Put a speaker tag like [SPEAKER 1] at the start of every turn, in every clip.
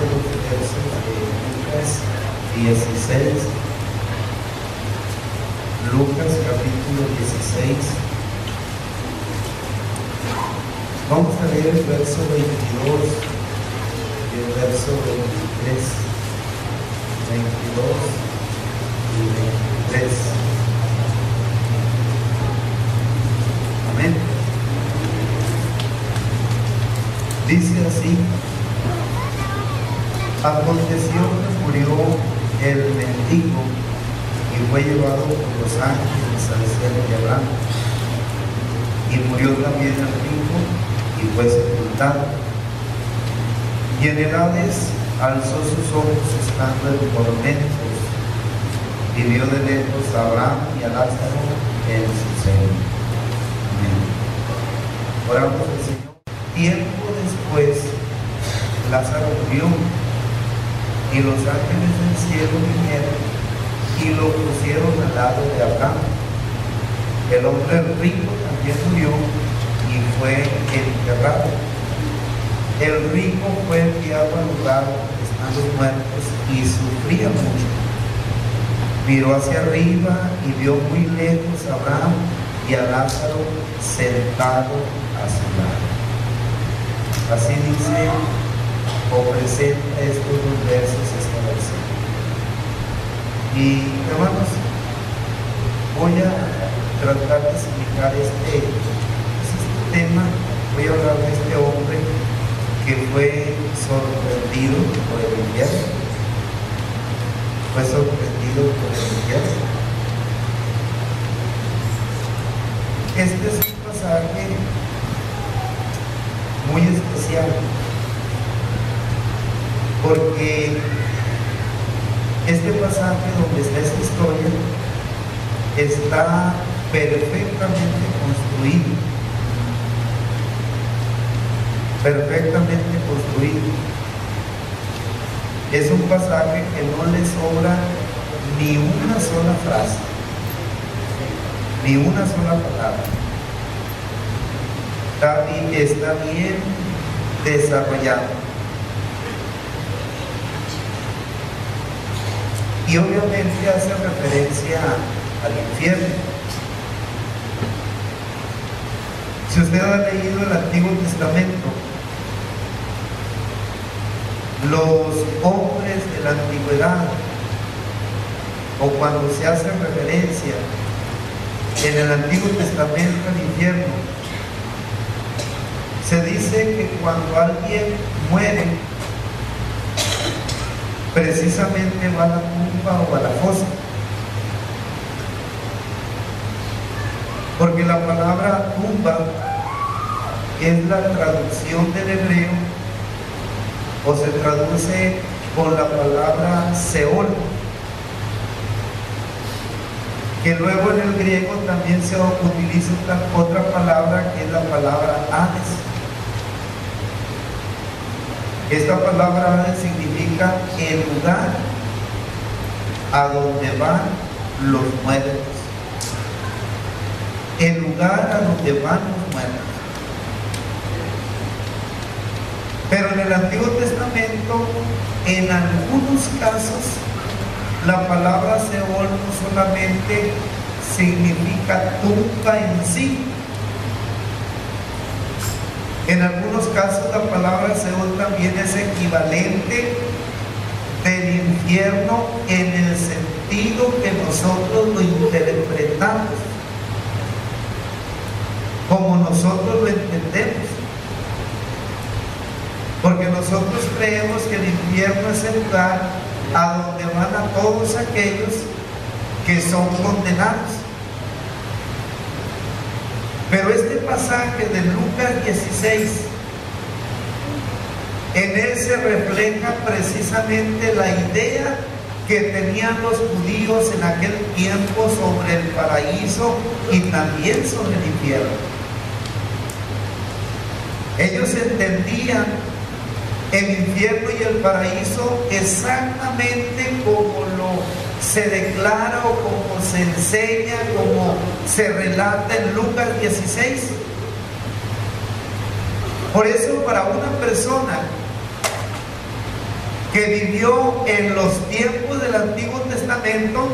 [SPEAKER 1] los versos de Lucas 16. Lucas capítulo 16. Vamos a leer el verso 22 y el verso 23. 22 y 23. Amén. Dice así: aconteció que murió el mendigo y fue llevado por los ángeles al cielo de Abraham. Y murió también el rico y fue sepultado. Y en el Hades alzó sus ojos estando en tormentos y vio de lejos a Abraham y a Lázaro en su seno. Amén. Oramos al Señor. Tiempo después, Lázaro murió y los ángeles del cielo vinieron y lo pusieron al lado de Abraham. El hombre rico también murió y fue enterrado. El rico fue enviado al lugar donde están los muertos y sufría mucho. Miró hacia arriba y vio muy lejos a Abraham y a Lázaro sentado a su lado. Así dice o presenta estos dos versos esta versión. Y hermanos, voy a tratar de explicar este tema. Voy a hablar de este hombre que fue sorprendido por el infierno. Fue sorprendido por el infierno. Este es un pasaje muy especial porque este pasaje donde está esta historia está perfectamente construido. Perfectamente construido. Es un pasaje que no le sobra ni una sola frase, ni una sola palabra. Está bien desarrollado. Y obviamente hace referencia al infierno. Si usted ha leído el Antiguo Testamento, los hombres de la antigüedad, o cuando se hace referencia en el Antiguo Testamento al infierno, se dice que cuando alguien muere, precisamente va a la tumba o a la fosa. Porque la palabra tumba es la traducción del hebreo, o se traduce con la palabra Seol, que luego en el griego también se utiliza otra palabra que es la palabra Hades. Esta palabra Hades significa el lugar a donde van los muertos. El lugar a donde van los muertos. Pero en el Antiguo Testamento, en algunos casos, la palabra Seol no solamente significa tumba en sí. En algunos casos la palabra Seol también es equivalente del infierno en el sentido que nosotros lo interpretamos, como nosotros lo entendemos. Porque nosotros creemos que el infierno es el lugar a donde van a todos aquellos que son condenados. Pero este pasaje de Lucas 16, en él se refleja precisamente la idea que tenían los judíos en aquel tiempo sobre el paraíso y también sobre el infierno. Ellos entendían el infierno y el paraíso exactamente como se declara o como se enseña, como se relata en Lucas 16. Por eso, para una persona que vivió en los tiempos del Antiguo Testamento,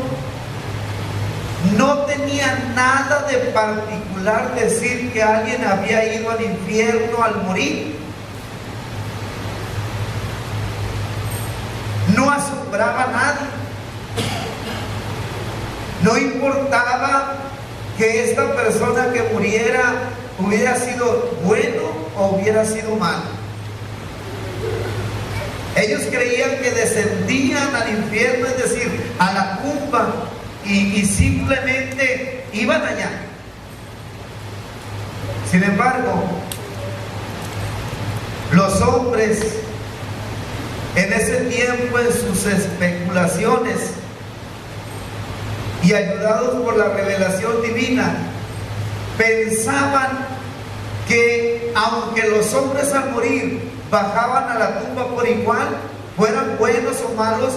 [SPEAKER 1] no tenía nada de particular decir que alguien había ido al infierno al morir. No asombraba a nadie. No importaba que esta persona que muriera hubiera sido bueno o hubiera sido malo. Ellos creían que descendían al infierno, es decir, a la tumba, y simplemente iban allá. Sin embargo, los hombres en ese tiempo, en sus especulaciones y ayudados por la revelación divina, pensaban que aunque los hombres al morir bajaban a la tumba por igual, fueran buenos o malos,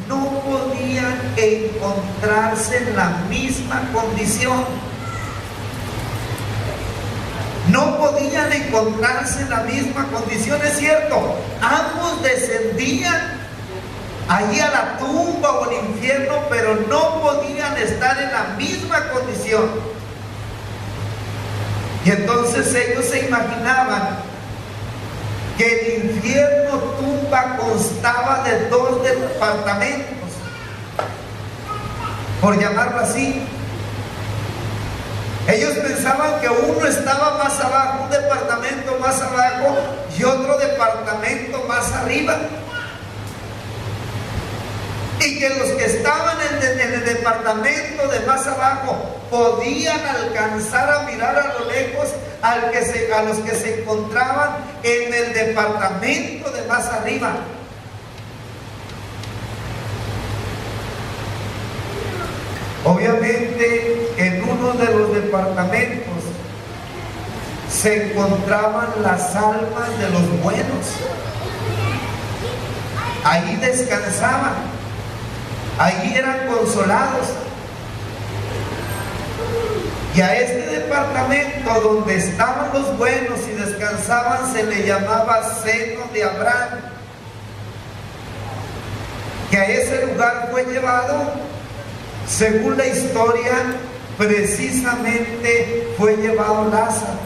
[SPEAKER 1] no podían encontrarse en la misma condición. No podían encontrarse en la misma condición, es cierto. Ambos descendían allí a la tumba o al infierno, pero no podían estar en la misma condición. Y entonces ellos se imaginaban que el infierno tumba constaba de 2 departamentos, por llamarlo así. Ellos pensaban que uno estaba más abajo, un departamento más abajo y otro departamento más arriba. Y que los que estaban en el departamento de más abajo podían alcanzar a mirar a lo lejos a los que se encontraban en el departamento de más arriba. Obviamente, en uno de los departamentos se encontraban las almas de los buenos. Ahí descansaban, ahí eran consolados. Y a este departamento donde estaban los buenos y descansaban se le llamaba seno de Abraham. Que a ese lugar fue llevado, según la historia, precisamente fue llevado Lázaro.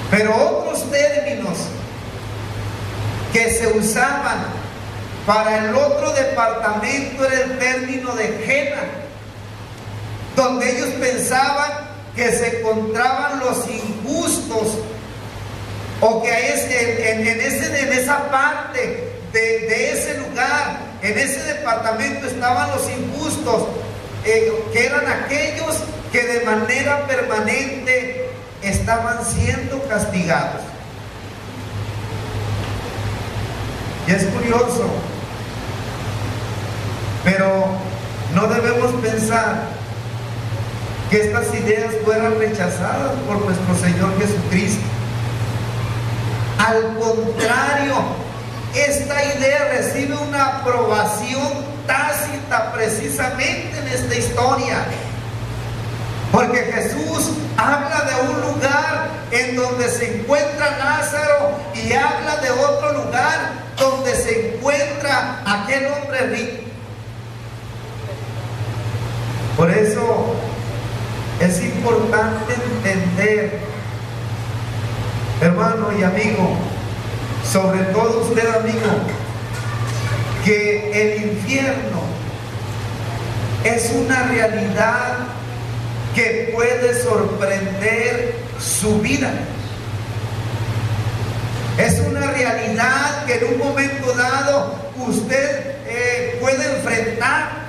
[SPEAKER 1] Pero otros términos que se usaban para el otro departamento era el término de Gena, donde ellos pensaban que se encontraban los injustos, o que en esa parte de ese lugar, en ese departamento estaban los injustos, que eran aquellos que de manera permanente estaban siendo castigados. Y es curioso, pero no debemos pensar que estas ideas fueran rechazadas por nuestro Señor Jesucristo. Al contrario, esta idea recibe una aprobación tácita precisamente en esta historia, porque Jesús habla de un lugar en donde se encuentra Lázaro y habla de otro lugar donde se encuentra aquel hombre rico. Por eso es importante entender, hermano y amigo, sobre todo usted, amigo, que el infierno es una realidad que puede sorprender su vida. Es una realidad que en un momento dado usted puede enfrentar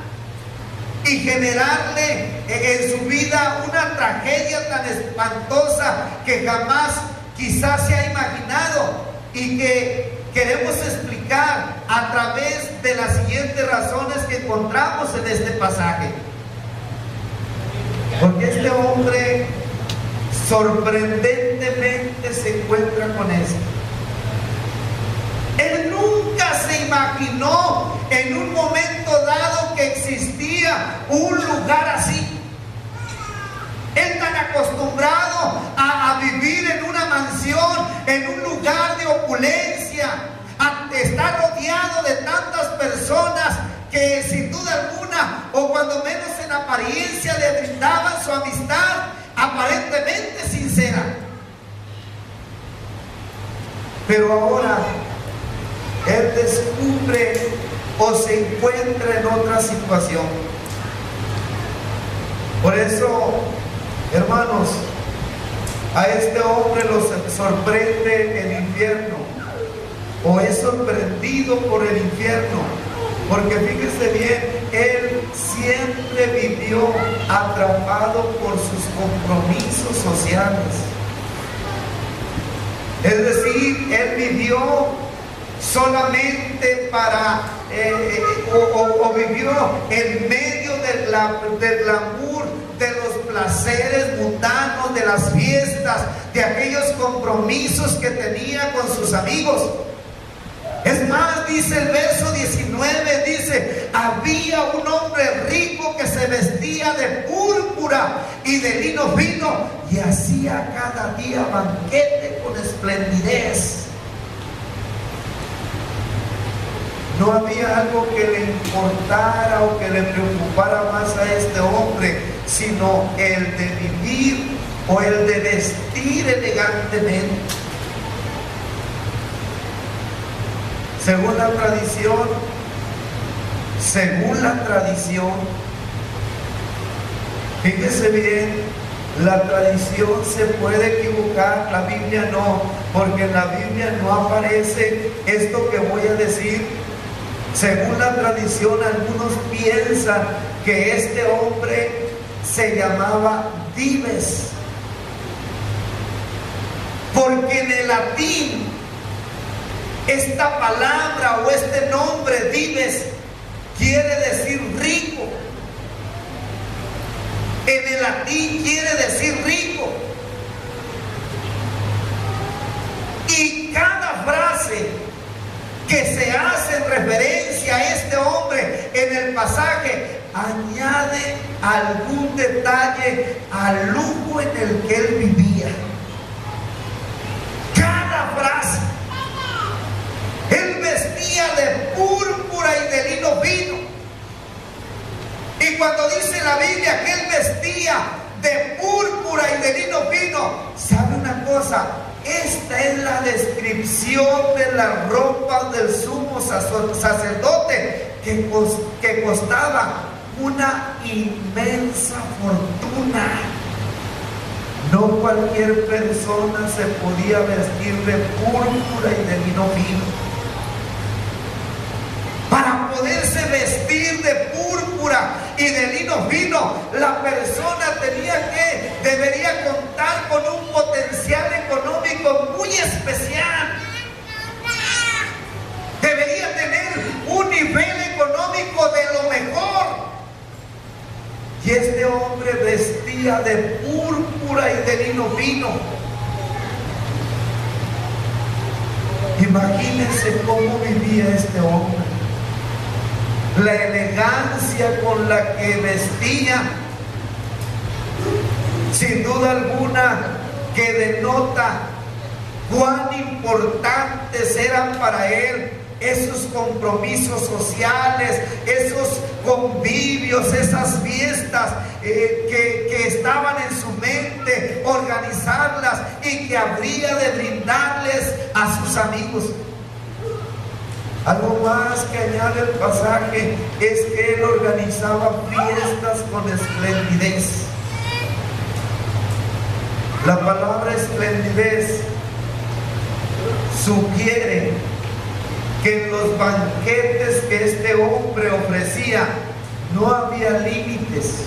[SPEAKER 1] y generarle en su vida una tragedia tan espantosa que jamás quizás se ha imaginado, y que queremos explicar a través de las siguientes razones que encontramos en este pasaje. Porque este hombre sorprendentemente se encuentra con esto. Él nunca se imaginó en un momento dado que existía un lugar así. Él tan acostumbrado a vivir en una mansión, en un lugar de opulencia, a que sin duda alguna, o cuando menos en apariencia, le brindaban su amistad aparentemente sincera. Pero ahora él descubre o se encuentra en otra situación. Por eso, hermanos, a este hombre lo sorprende el infierno, o es sorprendido por el infierno, porque fíjese bien, él siempre vivió atrapado por sus compromisos sociales. Es decir, él vivió solamente para, o vivió en medio del glamour, de los placeres mundanos, de las fiestas, de aquellos compromisos que tenía con sus amigos. Es más, dice el verso 19, dice: había un hombre rico que se vestía de púrpura y de lino fino y hacía cada día banquete con esplendidez. No había algo que le importara o que le preocupara más a este hombre, sino el de vivir o el de vestir elegantemente. Según la tradición, fíjese bien, la tradición se puede equivocar, la Biblia no, porque en la Biblia no aparece esto que voy a decir. Según la tradición, algunos piensan que este hombre se llamaba Dives, porque en el latín esta palabra o este nombre Dives quiere decir rico. En el latín quiere decir rico. Y cada frase que se hace en referencia a este hombre en el pasaje añade algún detalle al lujo en el que él vivía. Cada frase. Él vestía de púrpura y de lino fino. Y cuando dice la Biblia que él vestía de púrpura y de lino fino, ¿sabe una cosa? Esta es la descripción de las ropas del sumo sacerdote que costaba una inmensa fortuna. No cualquier persona se podía vestir de púrpura y de lino fino. Para poderse vestir de púrpura y de lino fino, la persona debería contar con un potencial económico muy especial. Debería tener un nivel económico de lo mejor. Y este hombre vestía de púrpura y de lino fino. Imagínense cómo vivía este hombre. La elegancia con la que vestía, sin duda alguna, que denota cuán importantes eran para él esos compromisos sociales, esos convivios, esas fiestas que estaban en su mente, organizarlas y que habría de brindarles a sus amigos. Algo más que añade el pasaje es que él organizaba fiestas con esplendidez. La palabra esplendidez sugiere que en los banquetes que este hombre ofrecía no había límites.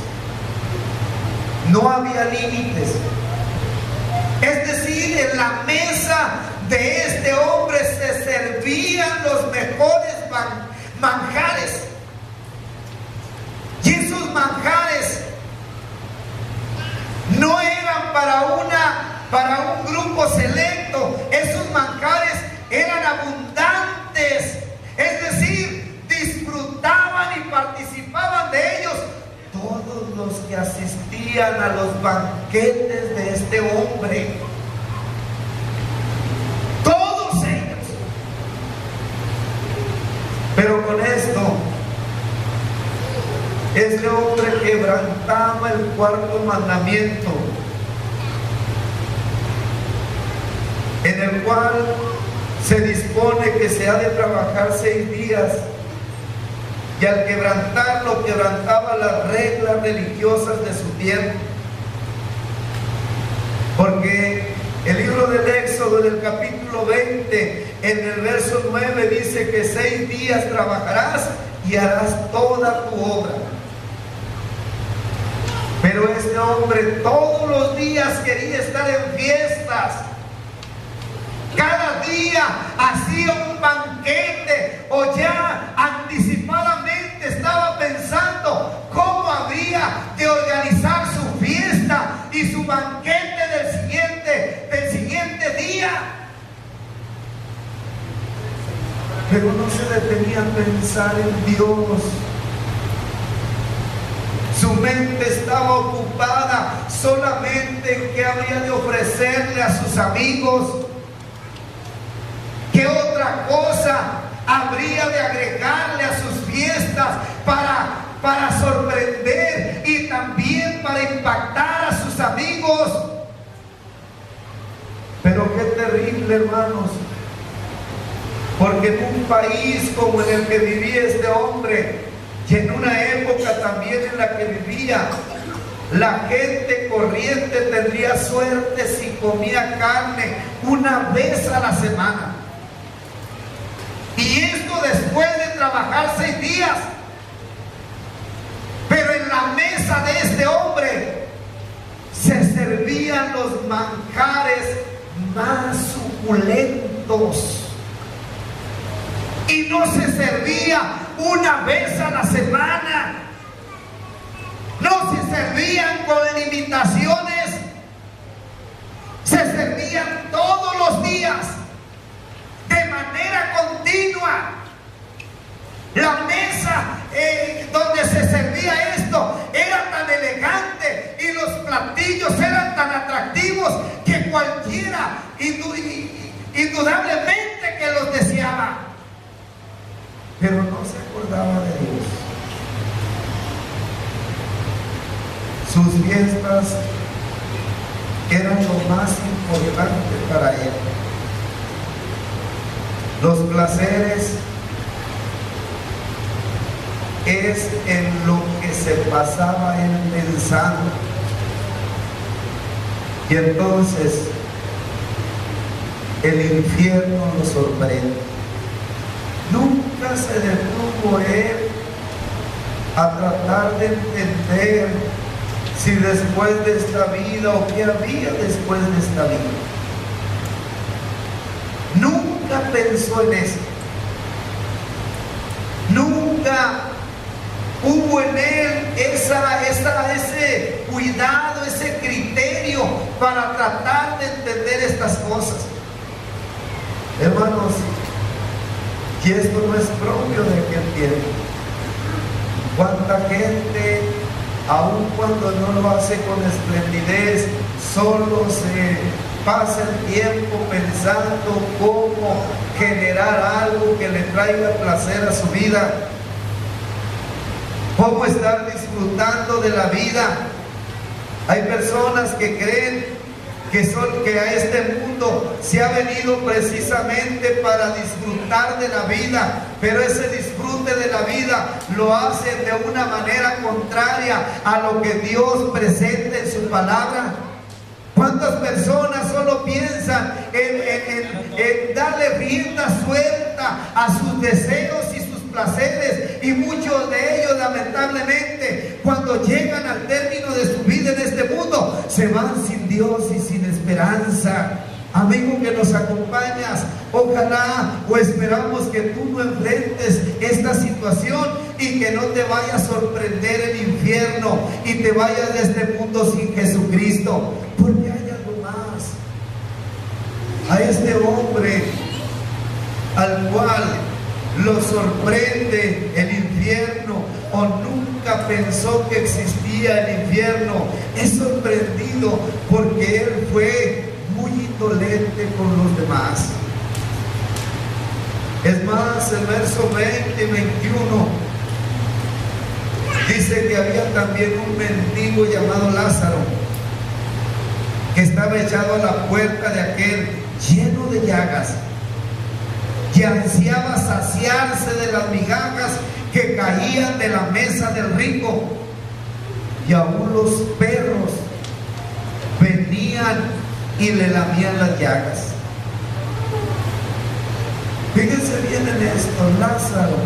[SPEAKER 1] No había límites. Es decir, en la mesa de este hombre se servían los mejores manjares. Y esos manjares no eran para un grupo selecto. Esos manjares eran abundantes. Es decir, disfrutaban y participaban de ellos todos los que asistían a los banquetes de este hombre. Todos ellos. Pero con esto Este hombre quebrantaba el cuarto mandamiento, en el cual se dispone que se ha de trabajar 6 días, y al quebrantarlo, quebrantaba las reglas religiosas de su tiempo. Porque el libro del Éxodo, en el capítulo 20, en el verso 9, dice que 6 días trabajarás y harás toda tu obra. Pero este hombre todos los días quería estar en fiestas. Cada día hacía un banquete, o ya anticipadamente estaba pensando cómo habría de organizar su fiesta y su banquete del siguiente día. Pero no se detenía a pensar en Dios. Su mente estaba ocupada solamente en qué habría de ofrecerle a sus amigos. ¿Qué otra cosa habría de agregarle a sus fiestas para sorprender y también para impactar a sus amigos? Pero qué terrible, hermanos, porque en un país como en el que vivía este hombre, y en una época también en la que vivía, la gente corriente tendría suerte si comía carne una vez a la semana. Y esto después de trabajar 6 días. Pero en la mesa de este hombre se servían los manjares más suculentos. Y no se servía una vez a la semana. No se servían con limitaciones. Se servían todos los días, de manera continua. La mesa donde se servía esto era tan elegante y los platillos eran tan atractivos que cualquiera indudablemente que los deseaba. Pero no se acordaba de Dios. Sus fiestas eran lo más importante para él. Los placeres es en lo que se pasaba él pensando. Y entonces el infierno lo sorprende. Nunca se detuvo él a tratar de entender si después de esta vida o qué había después de esta vida. Nunca pensó en eso. Nunca hubo en él ese cuidado, ese criterio para tratar de entender estas cosas. Hermanos, y esto no es propio de aquel tiempo. Cuánta gente, aun cuando no lo hace con esplendidez, solo se pasa el tiempo pensando cómo generar algo que le traiga placer a su vida, cómo estar disfrutando de la vida. Hay personas que creen que a este mundo se ha venido precisamente para disfrutar de la vida, pero ese disfrute de la vida lo hacen de una manera contraria a lo que Dios presenta en su palabra. ¿Cuántas personas solo piensan en darle rienda suelta a sus deseos y sus placeres? Y muchos de ellos, lamentablemente, cuando llegan al término de su vida en este mundo, se van sin Dios y sin esperanza. Amigo que nos acompañas, ojalá o esperamos que tú no enfrentes esta situación y que no te vaya a sorprender el infierno y te vayas de este mundo sin Jesucristo. Porque hay algo más. A este hombre al cual lo sorprende el infierno, o nunca pensó que existía el infierno, es sorprendido porque él fue muy indolente con los demás. Es más, el verso 20 y 21 Dice que había también un mendigo llamado Lázaro, que estaba echado a la puerta de aquel lleno de llagas, que ansiaba saciarse de las migajas que caían de la mesa del rico, y aún los perros venían y le lamían las llagas. Fíjense bien en esto, Lázaro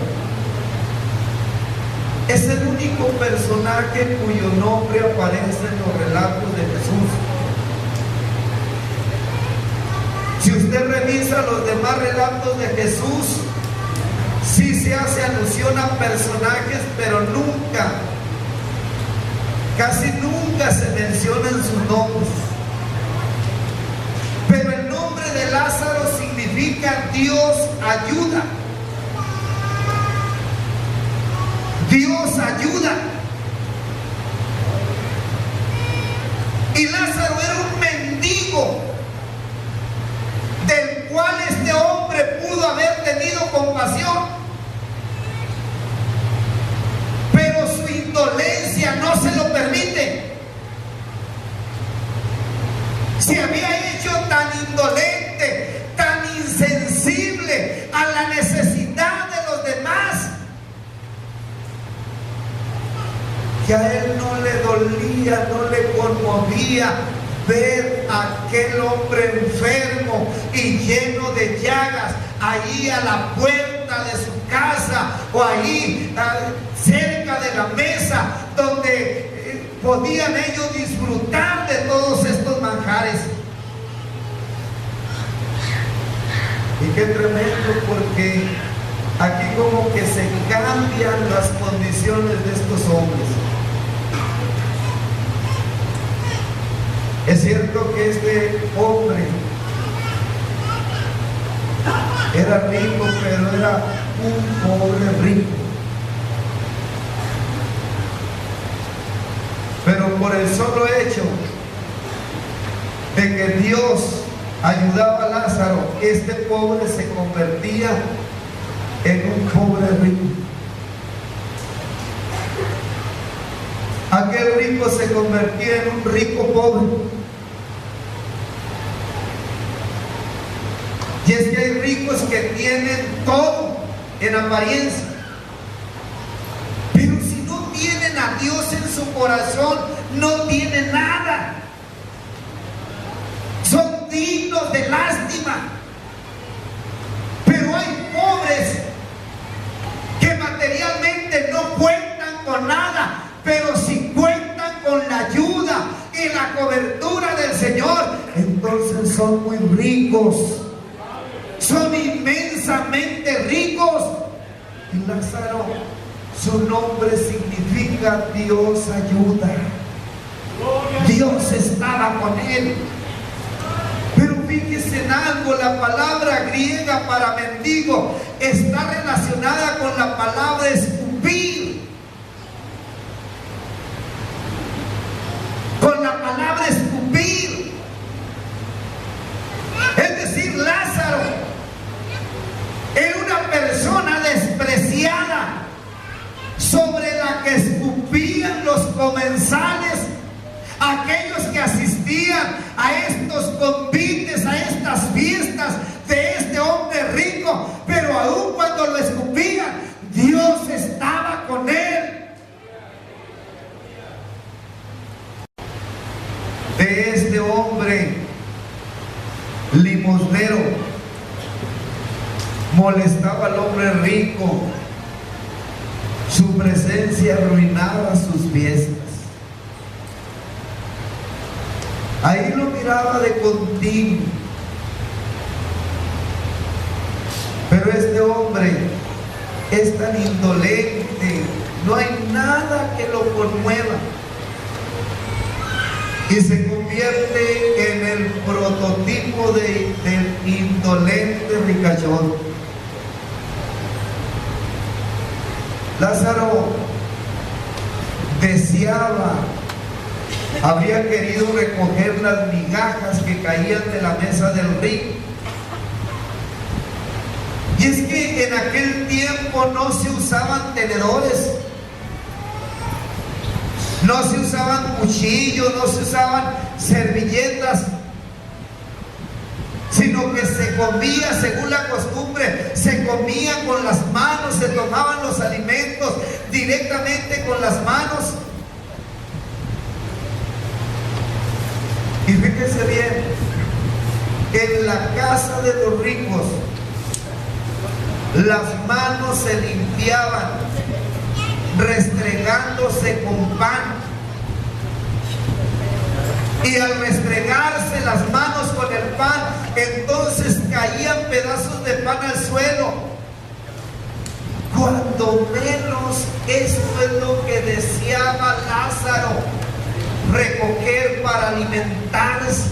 [SPEAKER 1] es el único personaje cuyo nombre aparece en los relatos de Jesús. Si usted revisa los demás relatos de Jesús, sí se hace alusión a personajes, pero nunca, casi nunca se mencionan sus nombres. Pero el nombre de Lázaro significa Dios ayuda. Dios ayuda. Y Lázaro era un mendigo del cual este hombre pudo haber tenido compasión, pero su indolencia no se lo permite. Se había hecho tan indolente, tan insensible a la necesidad de los demás, que a él no le dolía, no le conmovía ver a aquel hombre enfermo y lleno de llagas ahí a la puerta de su casa, o ahí cerca de la mesa donde podían ellos disfrutar de todos estos manjares. Y qué tremendo, porque aquí como que se cambian las condiciones de estos hombres. Es cierto que este hombre era rico, pero era un pobre rico. Pero por el solo hecho de que Dios ayudaba a Lázaro, este pobre se convertía en un pobre rico. Aquel rico se convertía en un rico pobre. Y es que hay ricos que tienen todo en apariencia, pero si no tienen a Dios en su corazón, no tienen nada. Son dignos de lástima. Pero hay pobres que materialmente no cuentan con nada, pero si cuentan con la ayuda y la cobertura del Señor, entonces son muy ricos, son inmensamente ricos. Y Lázaro, su nombre significa Dios ayuda. Dios estaba con él. Pero fíjese en algo, la palabra griega para mendigo está relacionada con la palabra escupir. Con la palabra escupir. Es decir, Lázaro era una persona despreciada, sobre la que escupían los comensales, aquellos que asistían a estos convites, a estas fiestas de este hombre rico. Pero aún cuando lo escupían, Dios estaba con él. De este hombre limosnero molestaba al hombre rico, su presencia arruinaba sus fiestas. Ahí lo miraba de continuo. Pero este hombre es tan indolente, no hay nada que lo conmueva, y se convierte en el prototipo del indolente ricachón. Lázaro deseaba, habría querido recoger las migajas que caían de la mesa del rico. Y es que en aquel tiempo no se usaban tenedores, No se usaban cuchillos, no se usaban servilletas, sino que se comía según la costumbre, se comía con las manos, se tomaban los alimentos directamente con las manos. Y fíjense bien, en la casa de los ricos, las manos se limpiaban restregándose con pan. Y al restregarse las manos con el pan, entonces caían pedazos de pan al suelo. Cuando menos esto es lo que deseaba Lázaro, recoger para alimentarse.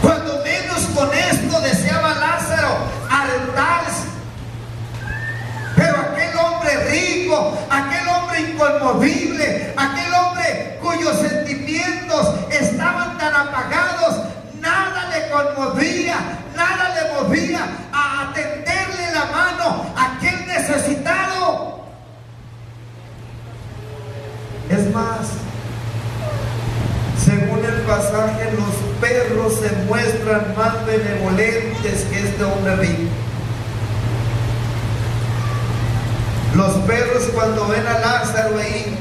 [SPEAKER 1] Cuando menos con esto deseaba Lázaro hartarse. Pero aquel hombre rico, aquel hombre inconmovible, aquel hombre cuyos sentimientos estaban tan apagados, nada le conmovía, nada le movía a tenderle la mano a aquel necesitado. Es más, según el pasaje, los perros se muestran más benevolentes que este hombre rico. Los perros, cuando ven a Lázaro ahí,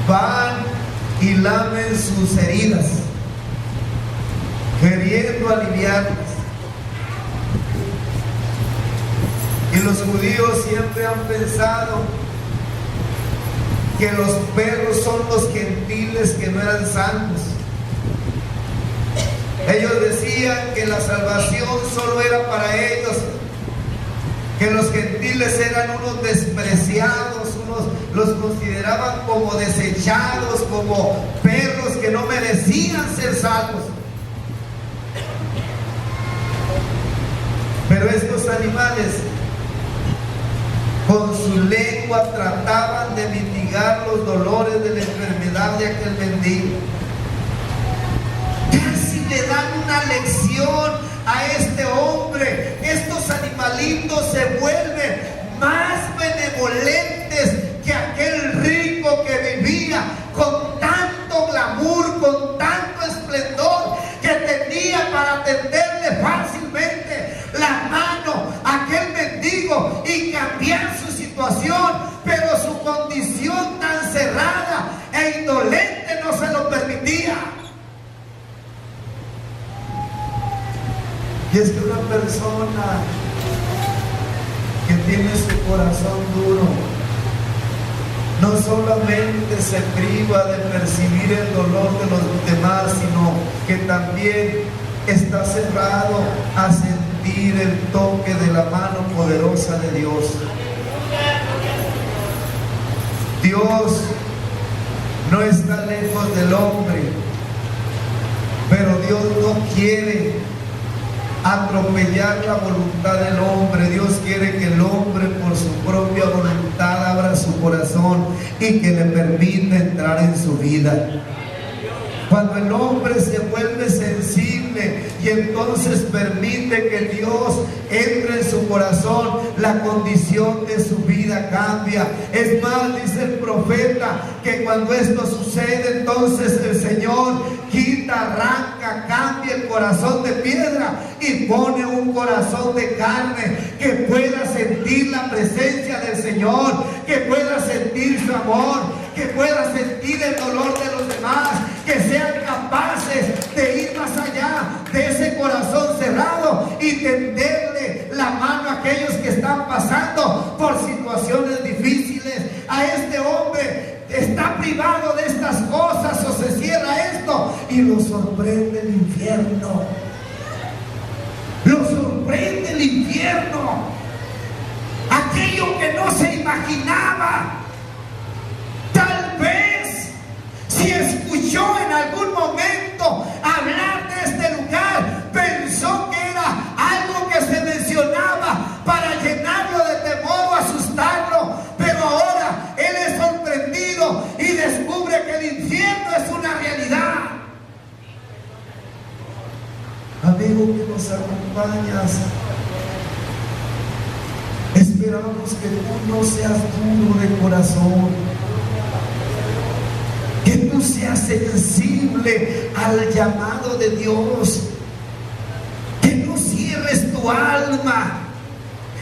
[SPEAKER 1] van y lamen sus heridas, queriendo aliviarlas. Y los judíos siempre han pensado que los perros son los gentiles que no eran santos. Ellos decían que la salvación solo era para ellos, que los gentiles eran unos despreciados, los consideraban como desechados, como perros que no merecían ser salvos. Pero estos animales, con su lengua, trataban de mitigar los dolores de la enfermedad de aquel mendigo. Casi le dan una lección a este hombre. Estos animalitos se vuelven más benevolentes que aquel rico que vivía con tanto glamour, con tanto esplendor, que tenía para tenderle fácilmente la mano a aquel mendigo y cambiar su situación, pero su condición tan cerrada e indolente no se lo permitía. Y es que una persona que tiene su corazón duro no solamente se priva de percibir el dolor de los demás, sino que también está cerrado a sentir el toque de la mano poderosa de Dios. Dios no está lejos del hombre, pero Dios no quiere atropellar la voluntad del hombre. Dios quiere que el hombre por su propia voluntad abra su corazón y que le permita entrar en su vida. Cuando el hombre se vuelve sensible y entonces permite que Dios entre en su corazón, la condición de su vida cambia. Es más, dice el profeta, que cuando esto sucede, entonces el Señor quita, arranca, cambia el corazón de piedra y pone un corazón de carne, que pueda sentir la presencia del Señor, que pueda sentir su amor, que pueda sentir el dolor de los demás, que sean capaces de ir más allá de ese corazón cerrado y tenderle la mano a aquellos que están pasando por situaciones difíciles. A este hombre está privado de estas cosas o se cierra esto y lo sorprende el infierno. Lo sorprende el infierno. Aquello que no se imaginaba. Tal vez si escuchó en algún momento hablar de este lugar, pensó que era algo que se mencionaba para llenarlo de temor o asustarlo, pero ahora él es sorprendido y descubre que el infierno es una realidad. Amigo que nos acompañas, Esperamos que tú no seas duro de corazón, que tú seas sensible al llamado de Dios, que no cierres tu alma,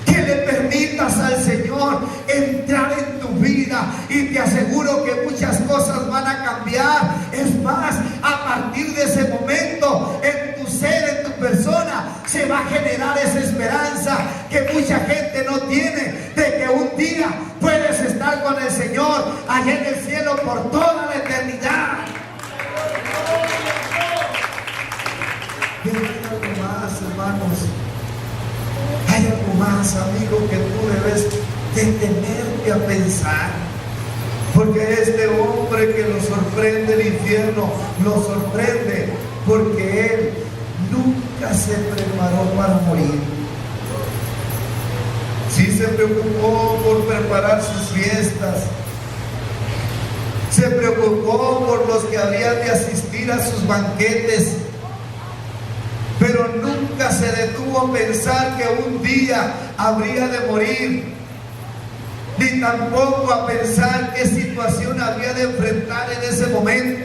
[SPEAKER 1] que le permitas al Señor entrar en tu vida, y te aseguro que muchas cosas van a cambiar. Es más, a partir de ese momento, en tu ser, en tu persona, se va a generar esa esperanza que mucha gente no tiene, de que un día puedes estar con el Señor allá en el cielo por toda la eternidad. Pero hay algo más, hermanos. Hay algo más, amigo, que tú debes detenerte a pensar. Porque este hombre que lo sorprende el infierno, lo sorprende porque él nunca se preparó para morir. Sí se preocupó por preparar sus fiestas, se preocupó por los que habían de asistir a sus banquetes, pero nunca se detuvo a pensar que un día habría de morir, ni tampoco a pensar qué situación había de enfrentar en ese momento.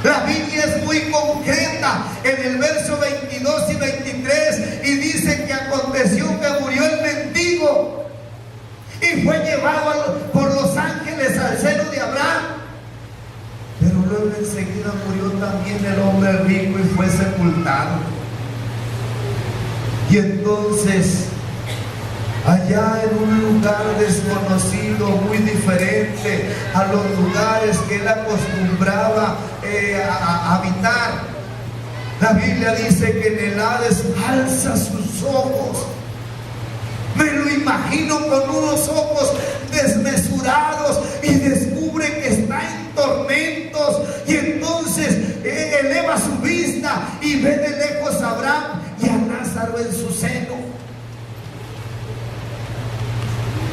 [SPEAKER 1] La Biblia es muy concreta en el verso 22 y 23, y dice que aconteció que murió el mendigo y fue llevado por los ángeles al seno de Abraham. Pero luego enseguida murió también el hombre rico y fue sepultado. Y entonces, allá en un lugar desconocido, muy diferente a los lugares que él acostumbraba a habitar, la Biblia dice que en el Hades alza sus ojos. Me lo imagino con unos ojos desmesurados y descubre que está en tormentos, y entonces eleva su vista y ve de lejos a Abraham y a Lázaro en su seno.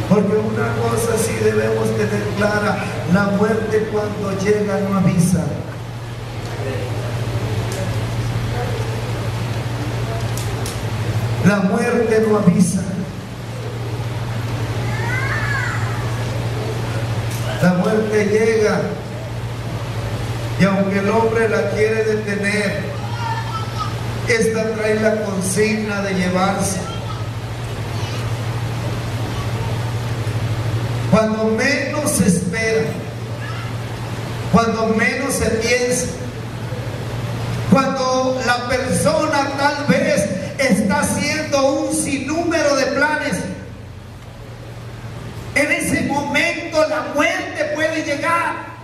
[SPEAKER 1] Porque una cosa sí debemos tener clara: la muerte cuando llega no avisa. La muerte no avisa. La muerte llega, y aunque el hombre la quiere detener, esta trae la consigna de llevarse. Cuando menos se espera, cuando menos se piensa, cuando la persona tal vez está haciendo un sinnúmero de planes, en ese momento la muerte puede llegar.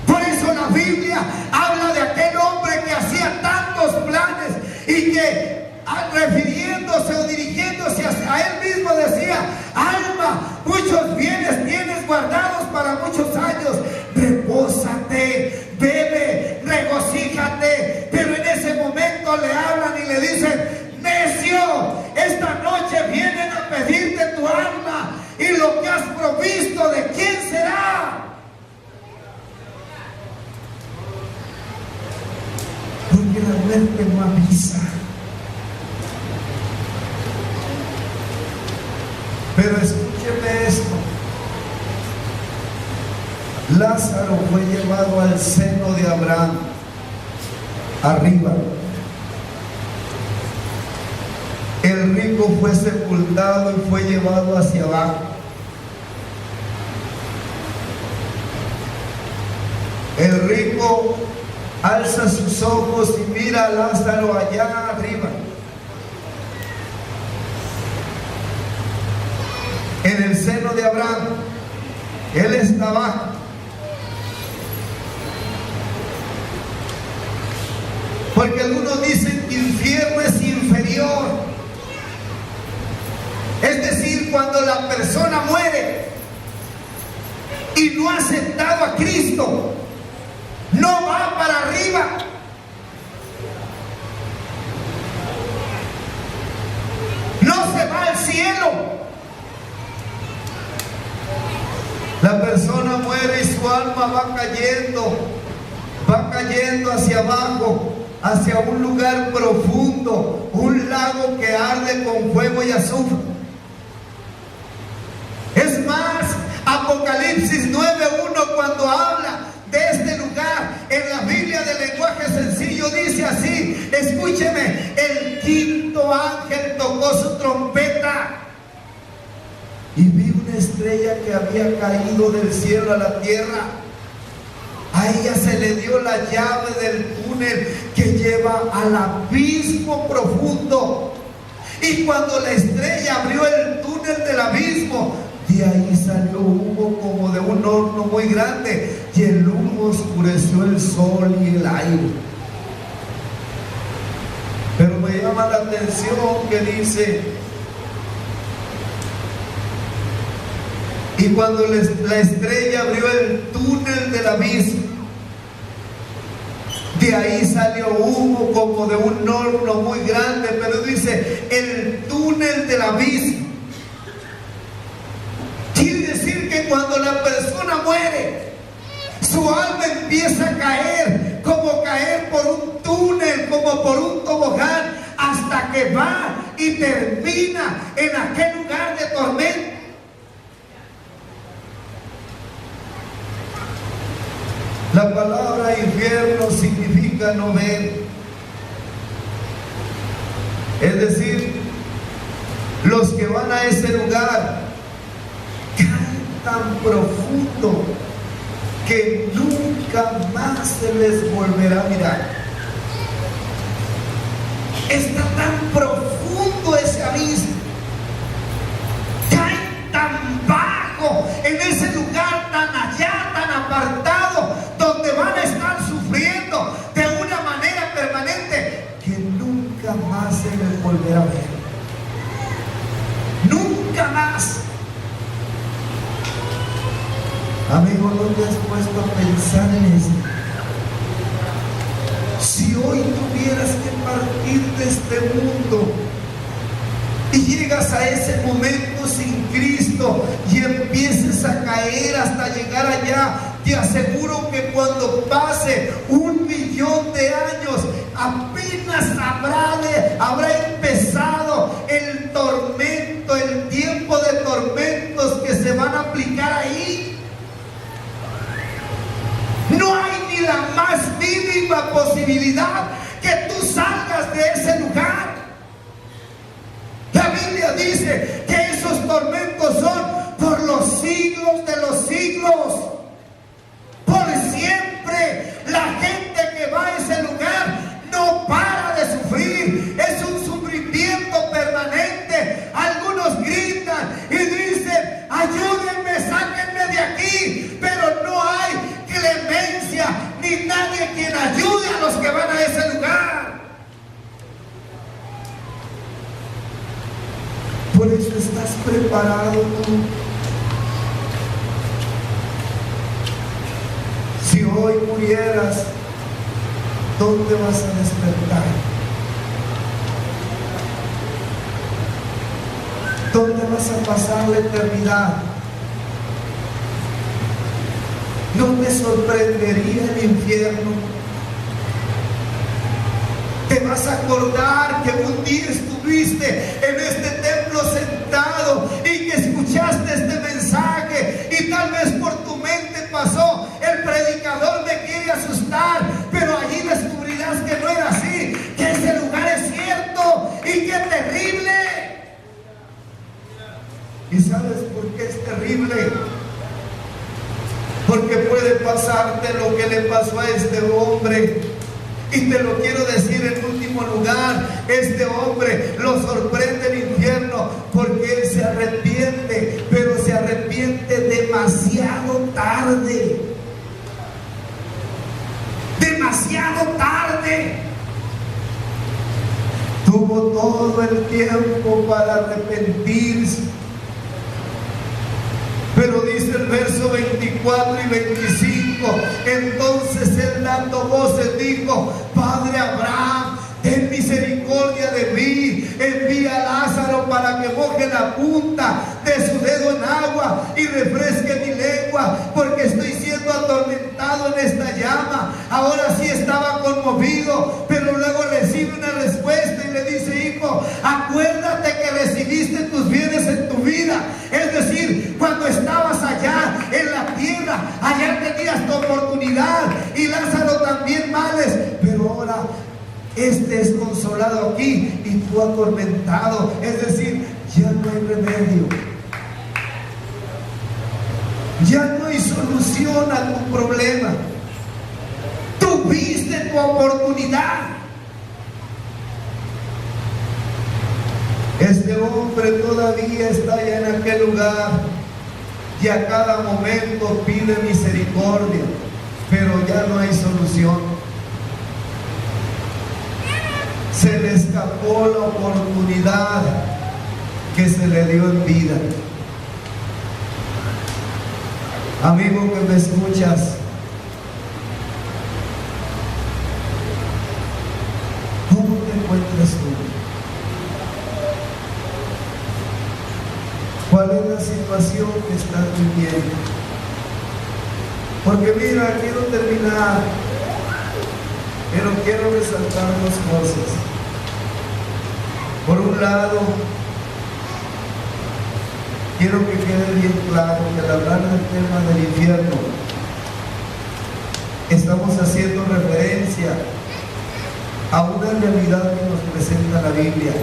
[SPEAKER 1] Por eso la Biblia habla de aquel hombre que hacía tantos planes y que, refiriéndose o dirigiéndose a él mismo, decía: alma, muchos bienes tienes guardados para muchos años, repósate, bebe, regocíjate. Pero en ese momento le hablan y le dicen: necio, esta noche vienen a pedirte tu alma, y lo que has provisto, ¿de quién será? Porque la muerte no avisa. Pero escúcheme esto: Lázaro fue llevado al seno de Abraham, arriba. El rico fue sepultado y fue llevado hacia abajo. El rico alza sus ojos y mira a Lázaro allá arriba. En el seno de Abraham, él está abajo. Porque algunos dicen que infierno es inferior. Es decir, cuando la persona muere y no ha aceptado a Cristo, no va para arriba. No se va al cielo. La persona muere y su alma va cayendo hacia abajo, hacia un lugar profundo, un lago que arde arde con fuego y azufre. Es más, Apocalipsis 9:1, cuando habla de este lugar en la Biblia del lenguaje sencillo, dice así, escúcheme: el quinto ángel tocó su trompeta y vi una estrella que había caído del cielo a la tierra. A ella se le dio la llave del túnel que lleva al abismo profundo. Y cuando la estrella abrió el túnel del abismo, de ahí salió humo como de un horno muy grande, y el humo oscureció el sol y el aire. Pero me llama la atención que dice: y cuando la estrella abrió el túnel del abismo, de ahí salió humo como de un horno muy grande. Pero dice el túnel del abismo. Quiere decir que cuando la persona muere, su alma empieza a caer, como caer por un túnel, como por un tobogán, hasta que va y termina en aquel lugar de tormento. La palabra infierno significa no ver. Es decir, los que van a ese lugar caen tan profundo que nunca más se les volverá a mirar. Está tan profundo ese abismo, caen tan bajo en ese lugar tan allá, tan apartado, donde van a estar sufriendo de una manera permanente que nunca más se les volverá a ver. Nunca más. Amigo, ¿no te has puesto a pensar en esto? Si hoy tuvieras que partir de este mundo y llegas a ese momento sin Cristo y empieces a caer hasta llegar allá, te aseguro que cuando pase 1.000.000 de años, apenas habrá empezado el tormento, el tiempo de tormentos que se van a aplicar ahí. No hay ni la más mínima posibilidad que tú salgas de ese lugar. La Biblia dice que esos tormentos son por los siglos de los siglos. Por siempre. La gente que va a ese lugar no para de sufrir. Es un sufrimiento permanente. Algunos gritan y dicen: ayúdenme, sáquenme de aquí. Pero no hay clemencia ni nadie quien ayude a los que van a ese lugar. Por eso estás preparado tú. Si hoy murieras, ¿dónde vas a despertar? ¿Dónde vas a pasar la eternidad? ¿No te sorprendería el infierno? Te vas a acordar que un día estuviste en este templo sentado y que escuchaste este mensaje, y tal vez por tu mente pasó: el predicador me quiere asustar. Pero allí descubrirás que no era así, que ese lugar es cierto. Y qué terrible. ¿Y sabes por qué es terrible? Porque puede pasarte lo que le pasó a este hombre. Y te lo quiero decir en último lugar: este hombre lo sorprende el infierno porque él se arrepiente, pero se arrepiente demasiado tarde. Demasiado tarde. Tuvo todo el tiempo para arrepentirse. Pero dice el verso 24 y 25: entonces él, dando voces, dijo: Padre Abraham, ten misericordia de mí, envía a Lázaro para que moje la punta de su dedo en agua y refresque mi lengua, porque estoy siendo atormentado en esta llama. Ahora sí estaba conmovido, pero luego recibe una respuesta y le dice: hijo, acuérdate Es decir, cuando estabas allá en la tierra, allá tenías tu oportunidad, y Lázaro también males, pero ahora este es consolado aquí y tú atormentado. Es decir, ya no hay remedio, ya no hay solución a tu problema. Tuviste tu oportunidad. Este hombre todavía está allá en aquel lugar y a cada momento pide misericordia, pero ya no hay solución. Se le escapó la oportunidad que se le dio en vida. Amigo que me escuchas, ¿cómo te encuentras tú? ¿Cuál es la situación que estás viviendo? Porque mira, quiero terminar, pero quiero resaltar dos cosas. Por un lado, quiero que quede bien claro que al hablar del tema del infierno, estamos haciendo referencia a una realidad que nos presenta la Biblia,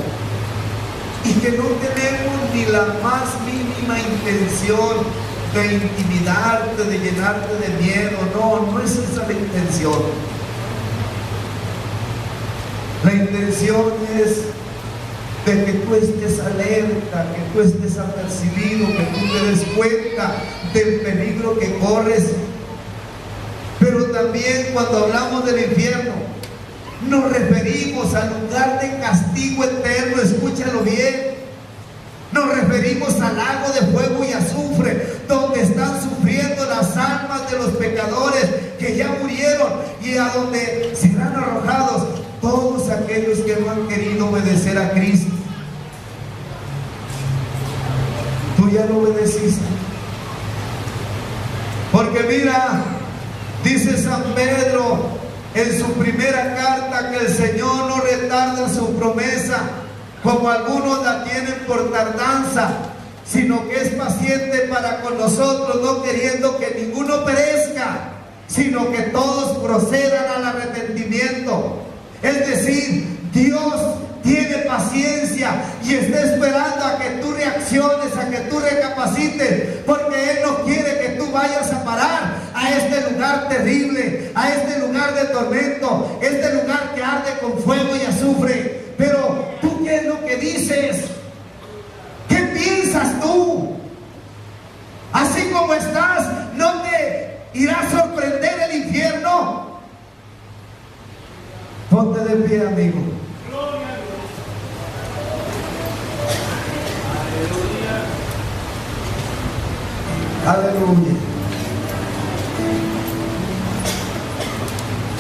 [SPEAKER 1] y que no tenemos ni la más mínima intención de intimidarte, de llenarte de miedo. No es esa la intención. La intención es de que tú estés alerta, que tú estés apercibido, que tú te des cuenta del peligro que corres. Pero también cuando hablamos del infierno, nos referimos al lugar de castigo eterno. Escúchalo bien. Nos referimos al lago de fuego y azufre, donde están sufriendo las almas de los pecadores que ya murieron, y a donde serán arrojados todos aquellos que no han querido obedecer a Cristo. Tú ya lo obedeciste. Porque mira, dice San Pedro en su primera carta, que el Señor no retarda su promesa, como algunos la tienen por tardanza, sino que es paciente para con nosotros, no queriendo que ninguno perezca, sino que todos procedan al arrepentimiento. Es decir, Dios tiene paciencia y está esperando a que tú reacciones, a que tú recapacites, porque Él no quiere que tú vayas a parar a este lugar terrible, a este lugar de tormento, este lugar que arde con fuego y azufre. Pero tú, ¿qué es lo que dices? ¿Qué piensas tú? Así como estás, ¿no te irá a sorprender el infierno? Ponte de pie, amigo. Aleluya.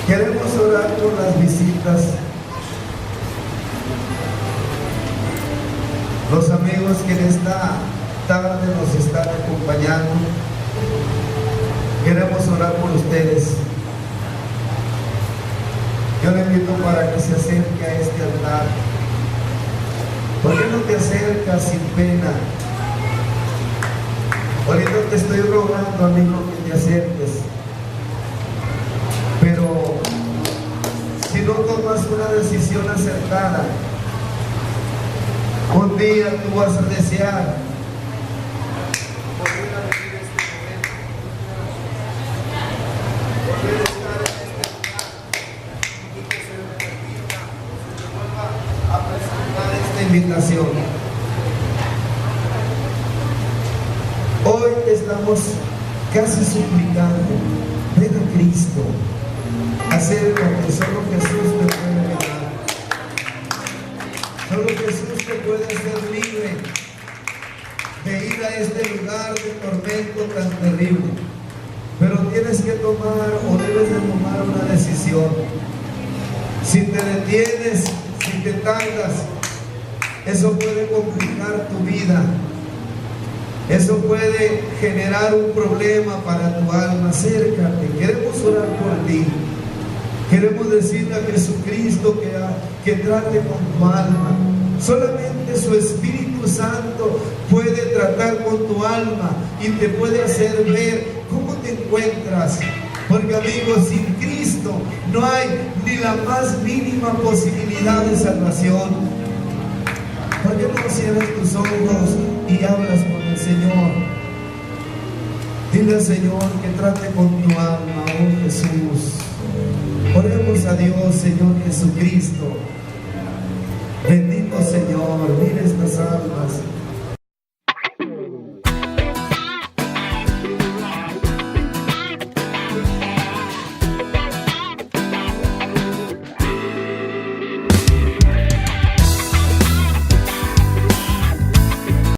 [SPEAKER 1] Queremos orar por las visitas. Los amigos que en esta tarde nos están acompañando, queremos orar por ustedes. Yo le invito para que se acerque a este altar. ¿Por qué no te acercas sin pena? Ahorita te estoy rogando, amigo, que te acerques. Pero si no tomas una decisión acertada, un día tú vas a desear volver a vivir este momento, volver a estar en este lugar, y que se repita, se te vuelva a presentar esta invitación. Hoy estamos casi suplicando: ven a Cristo, hacer lo que solo Jesús te puede dar. Solo Jesús te puede hacer libre de ir a este lugar de tormento tan terrible. Pero tienes que tomar, o debes de tomar, una decisión. Si te detienes, si te tardas, eso puede complicar tu vida. Eso puede generar un problema para tu alma. Acércate, queremos orar por ti. Queremos decirle a Jesucristo que trate con tu alma. Solamente su Espíritu Santo puede tratar con tu alma y te puede hacer ver cómo te encuentras. Porque, amigos, sin Cristo no hay ni la más mínima posibilidad de salvación. ¿Por qué no cierras tus ojos y hablas con el Señor? Dile al Señor que trate con tu alma, oh Jesús. Oremos a Dios, Señor Jesucristo. Ven